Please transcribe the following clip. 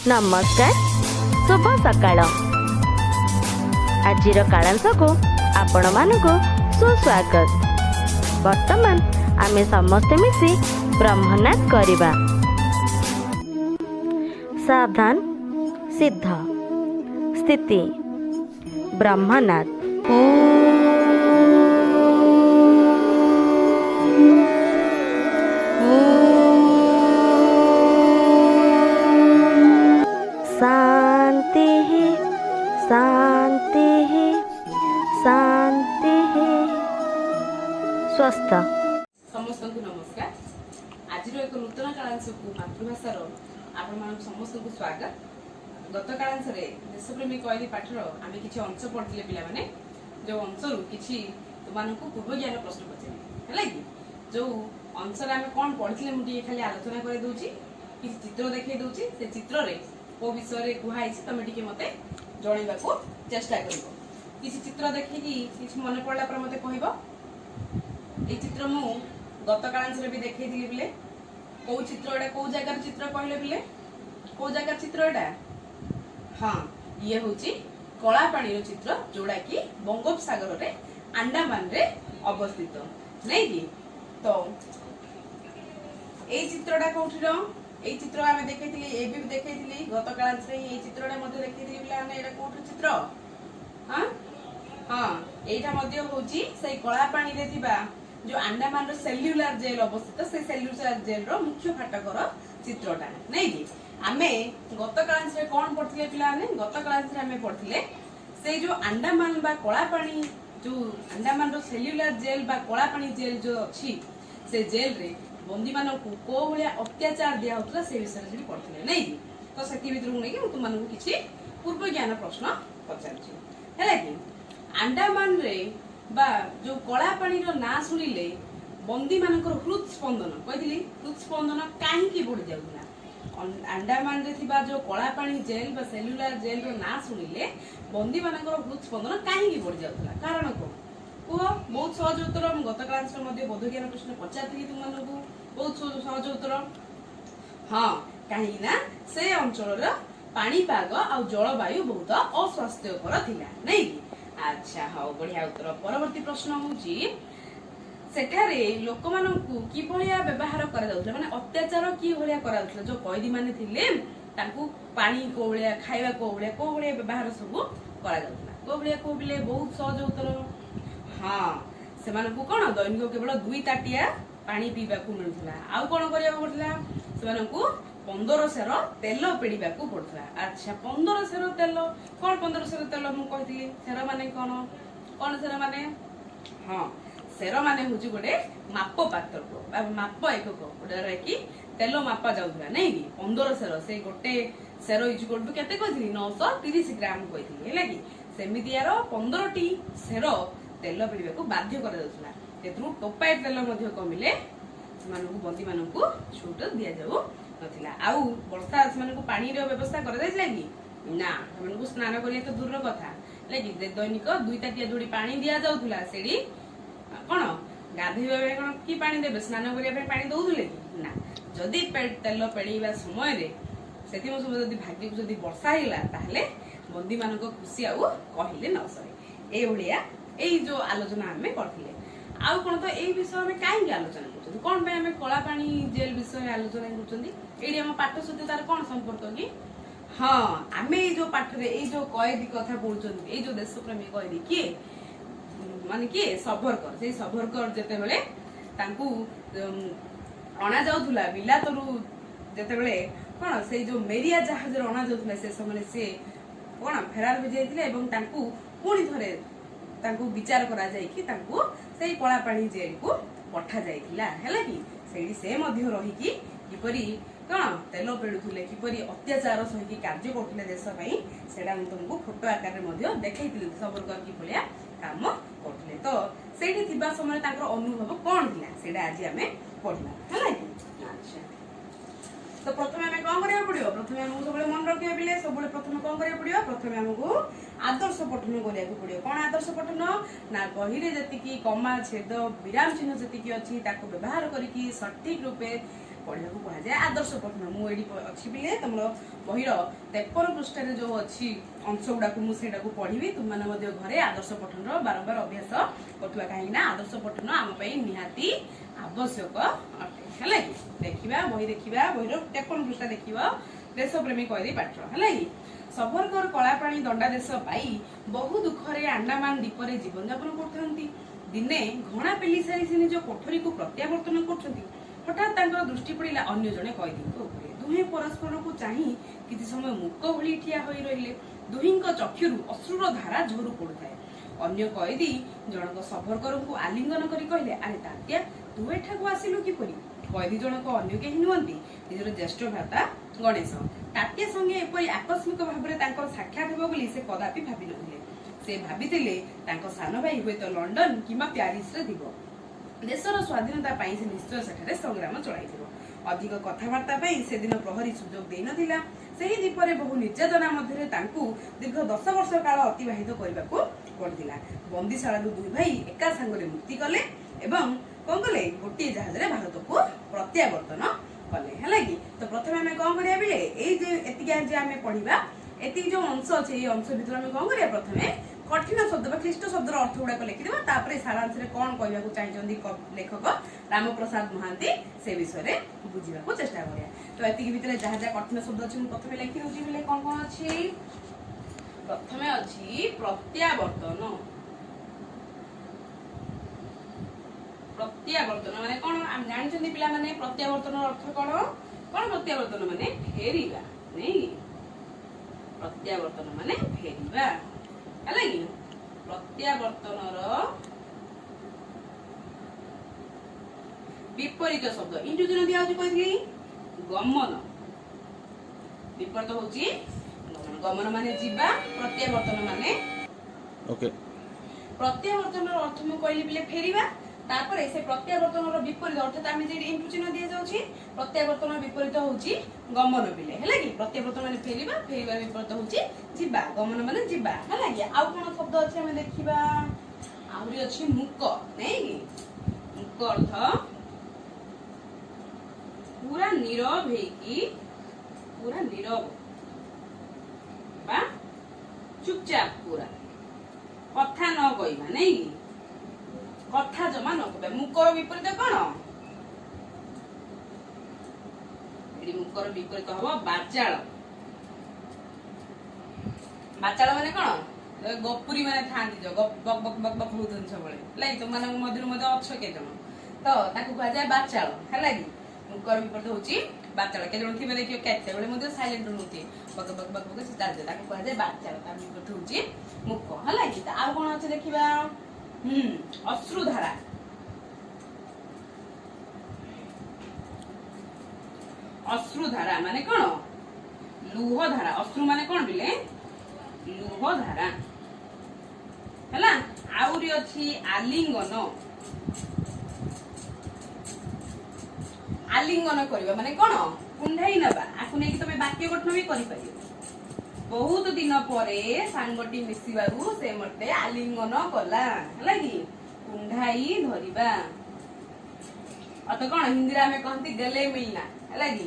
नमस्कार शुभ सकाळ आजिर कालांश को आपण मानकु सुस्वागत। वर्तमान आमे समस्ते मिसी ब्रह्मनाद करिबा। सावधान सिद्ध स्थिति ब्रह्मनाद। शांति शांति शांति स्वस्थ। समस्त को नमस्कार। आज एक नूतन कालांश को मातृभाषार आपण समस्त को स्वागत। गत कालांश रे देशप्रेमी कयदी पाठर आमे किछि अंश पढिले पिला माने जो अंशरु किछि तुमानकु पूर्व ज्ञान प्रश्न पछे हैला कि जो अंश रे आमे कोन पढिले मुटी खाली आलोचना करे दोची किछि चित्र देखाइ दोची से चित्र रे को विषय रे कुहाई छी तमे टिके मते जणैबा को चेष्टा करिवो। किछि चित्र देखि कि किछि मने पडला पर मते कहिबो। ए चित्र मु गत कालांश रे भी देखै दिली बिले को चित्र एटा को जगह चित्र कहले बिले को जगह चित्र एटा हां ये होची कला पानी रो चित्र जोडा कि बंगोपसागर रे अंडमान रे अवस्थित नै कि तो ए चित्रटा कोठिरो ए चित्र आमे देखैतिली ए भी देखैतिली गत कालांश रे ए चित्रटा मध्ये देखैतिली बिला ने एटा कोठो चित्र हां हां एटा मध्ये होची सेई कला पानी रे थिबा जो अंडमान रो सेल्युलर जेल अवस्थित से सेल्युलर जेल रो मुख्य फाटकर चित्रटा नै कि आमे गत कालांश रे कोन पढथिले पिला ने गत कालांश रे आमे पढथिले से जो अंडमान बा कला पानी जो अंडमान रो सेल्युलर जेल बा कला पानी जेल जो अछि से जेल रे बंदी मानकु को भलिया अत्याचार दिया होतला से विषय रे पढथिले नै कि तो सेति भितरु नै कि तुम मानकु किछि पूर्व ज्ञान प्रश्न पचारछि हैला कि अंडमान रे बा जो कला पानी रो ना सुनिले बंदी मानकर हृद स्पंदन कहिली हृद स्पंदन काहे की बढ़ जाउला। अंडमान रे थिबा जो कला पानी जेल बा सेल्युलर जेल रो ना सुनिले बंदी मानकर हृद स्पंदन काहे की बढ़ जाउला कारण को बहुत सहज उत्तर हम गत क्लास रे मध्ये बोध ज्ञान प्रश्न पचारथि तुम मानकु बहुत सहज उत्तर हां काहे ना से अंचल रो पानी पाग आ जलवायु बहुत अस्वास्थ्यकर थिला नै कि अच्छा हां बढ़िया उत्तर। परवर्ती प्रश्न होची सेठारे लोक मानकु की भलिया व्यवहार करा जाउथला माने अत्याचार की भलिया करा जाउथला जो कैदी माने थिले तांकु पानी को भलिया खाइबा को भलिया व्यवहार सब करा जाउथला को भलिया बहुत सहज उत्तर हां से मानकु कोन दैनिक केवल 2 ताटिया पानी पीबा को मिलथला आ कोन करिया पड़थला से मानकु 15 सेर तेल पेड़ीबा को पड़थला। अच्छा 15 सेर तेल कोन 15 सेर तेल मु कहथिली सेर माने कोन सेर माने हां सेर माने होची गोटे माप पात्र को माप एकक गोटे कि तेल मापा जाउथला नै कि 15 सेर से गोटे सेर इज इक्वल टू केते कहथिली 930 ग्राम कहथिली हैला कि सेमिति यार 15 टी सेर तेल पेड़ीबा को बाध्य करा जाउथला तेथु टोपाई तेल मध्ये कमिले मानकु बंदी मानकु छूट दिया जाउ नथिला। आउ वर्षा मानकु पानी रो व्यवस्था करा जाइला कि ना मानकु स्नान करिया तो दूर रो कथा लेकि दैनिक 2 ताटिया जोडी पानी दिया जाउथला सेडी कोन गाधैबा बे कोन की पानी देबे स्नान करिया पे पानी दउथले कि ना जदी तेल पेड़ीबा समय रे सेति म समय जदी भाग्य को जदी वर्षा हिला ताहले बंदी मानको खुशी आउ कहिले न सरे ए भलिया एई जो आलोचना हमें करथिले। आउ कोन तो एई विषय में काहे आलोचना करछन कोन पे हमें कला पानी जेल विषय आलोचना करछन एडी हम पाठ सहित तार कोन संपर्क कि हां हमें ए जो पाठ रे ए जो कैदी कथा बोलछन ए जो देशप्रेमी कैदी के माने के सबरकर से सबरकर जते बेले तांकू अणा जाउथुला बिलातरु जते बेले कोन से जो मेरिया जहाज रे अणा जाउथुला से समय से कोन फेरार हो जाइतिले एवं तांकू पुणी थरे तांकू विचार करा जाय कि तांकू सेई कला पानी जेल को पठा जाइतिला हैला कि सेडी से मध्य रही कि किपरि कोन तेल पेडुथुले किपरि अत्याचार सही कार्य करथुले देश पई सेडा हम तुमको फोटो आकार रे मध्य देखाइतिले सबरकर की भलिया काम करथुले तो सेडी थिबा समय तांकर अनुभव कोन थिला सेडा आज हमें पढला हैला कि अच्छा तो प्रथमे हमें कोन करिया पड़ियो प्रथमे हमहु सबले मन रखिया बिले सबले प्रथमे कोन करिया पड़ियो प्रथमे हमहु आदर्श पठन करिया को पड़ियो कोन आदर्श पठन ना बहिरे जति की कमा छेद विराम चिन्ह जति की अछि ताको व्यवहार करी की सटीक रूपे पढ़िया कहुए आदर्श पठन। मुझे अच्छी पिले तुम बहिर 53 पृष्ठ जो अच्छी अंश गुड़ा मुझे पढ़ी तुम मैंने घरे आदर्श पठन बारंबार अभ्यास करुवा कहीं आदर्श पठन आम निहाती आवश्यक अटे है। देखा बही देखा बहिर 53 पृष्ठ देखा देशप्रेमी कैदी पाठ है। सबरकर कलापाणी दंडादेश पाई बहु दुखरे अंडमान द्वीपरे जीवन यापन करथंती। दिने घणा पेली सारी से निज कोठरी को प्रत्यावर्तन करछंती। हठात तांकर दृष्टि पड़िला अन्य जने कैदी उपरे। दुहे परस्पर को चाही किछि समय मुक भली ठिया होई रहिले। दुहिंक चक्षुरु अश्रुर धारा झोरू पड़ुଥାଏ। अन्य कैदी जनक सबरकर को आलिंगन करी कहले अरे तात्या तू एठाकू आसिलु किपरि। कैदी जनक अन्य केहि नुहंती निजर ज्येष्ठ भ्राता गणेश। तात्या संगे एपरि आकस्मिक भाबरे तांकर साक्षात हेबो बोली से कदापि भाबि नथिले। से भाबिथिले तांको सानो भाई हुएत लंडन किंबा प्यारिस रे दिबो। देशर स्वाधीनता पाई से निश्चय सेठारे संग्राम चलाइथिबो। अधिक कथावार्ता पाई से दिन प्रहरी सुजोग देई नथिला। सेही दीपरे बहु निर्यातना मध्यरे तांकू दीर्घ 10 वर्ष काल अतिबाहित करबाकू पड़िथिला। बंदीशालारू दुई भाई एका संगरे मुक्ति कले एवं कोन कले गोटे जहाज रे भारत को प्रत्यावर्तन कले है कि। तो प्रथम आम कौन करिया बिले एई जे एतिका जे आमे पढिबा एति जो अंश अछि ए अंश भितर आमे कौन करिया प्रथमे कठिन शब्द बा क्लिष्ट शब्दर अर्थ गुडा को लिखि देबा। तापरे सारांश रे कोन कहबाकू चाहिचंदी लेखक रामप्रसाद महांती से विषय रे बुझिबाकू चेष्टा करिया। तो एतिकी भितर जहा जहा कठिन शब्द अछि प्रथमे लिखि दउची बिले कोन कोन अछि। प्रथमे अछि प्रत्यावर्तन। प्रत्यावर्तन माने कोन हम जानिछन्ती पिला माने प्रत्यावर्तन अर्थ कोन कोन प्रत्यावर्तन माने फेरिबा नै। प्रत्यावर्तन माने फेरिबा है कि। प्रत्यावर्तन विपरीत शब्द इंटू दिन दिया होची कहली गमन। विपरीत होची गमन। गमन माने जीवा प्रत्यावर्तन माने ओके। प्रत्यावर्तन अर्थ मु कहली बिले फेरिबा। तारपरे से प्रत्यावर्तन विपरीत अर्थात आम जे इंटू चिन्ह दिया जाउची प्रत्यावर्तन विपरीत होउची गमन बिले है कि। प्रत्यावर्तन माने फेरिबा फेरिबा विपरीत होउची जीवा गमन माने जीवा है कि। आउ कोन शब्द अछि हम देखिबा आउरी अछि मुक नै कि। मुक अर्थ पूरा नीरव है कि पूरा नीरव बा चुपचाप पूरा कथा न कहबा नै कि। कथा जमा न कहबा। मुकर विपरीत कोन एडी मुकर विपरीत हबो बाचाल। बाचाल माने कोन गपुरी माने थांती जो बक बक बक बक होतन सबले लाइ तो माने मधुर मधुर अच्छ के जण तो ताकू कहा जाय बाचाल है लागि। मुकर विपरीत होची बाचाल। के जण थिबे देखियो केते बेले मधुर साइलेंट रहउती बक बक बक बक से तार ताकू कहा जाय बाचाल। ता विपरीत होची मुक है लागि। त आ कोन अछि देखिबा अश्रुधारा। अश्रुधारा माने कोन लुह धारा। अश्रु माने कोन बिले लुह धारा हैला। आउरी अछि आलिंगन। आलिंगन करबा माने कोन कुंढाई नबा। आकु नै कि तमे वाक्य गठन भी करि परियो। बहुत दिन परे सांगटी मिसिबारु से मते आलिंगन कला हैला कि कुंढाई धरिबा। अत कोन हिंदी रे हमें कहंती गले मिलना हैला कि।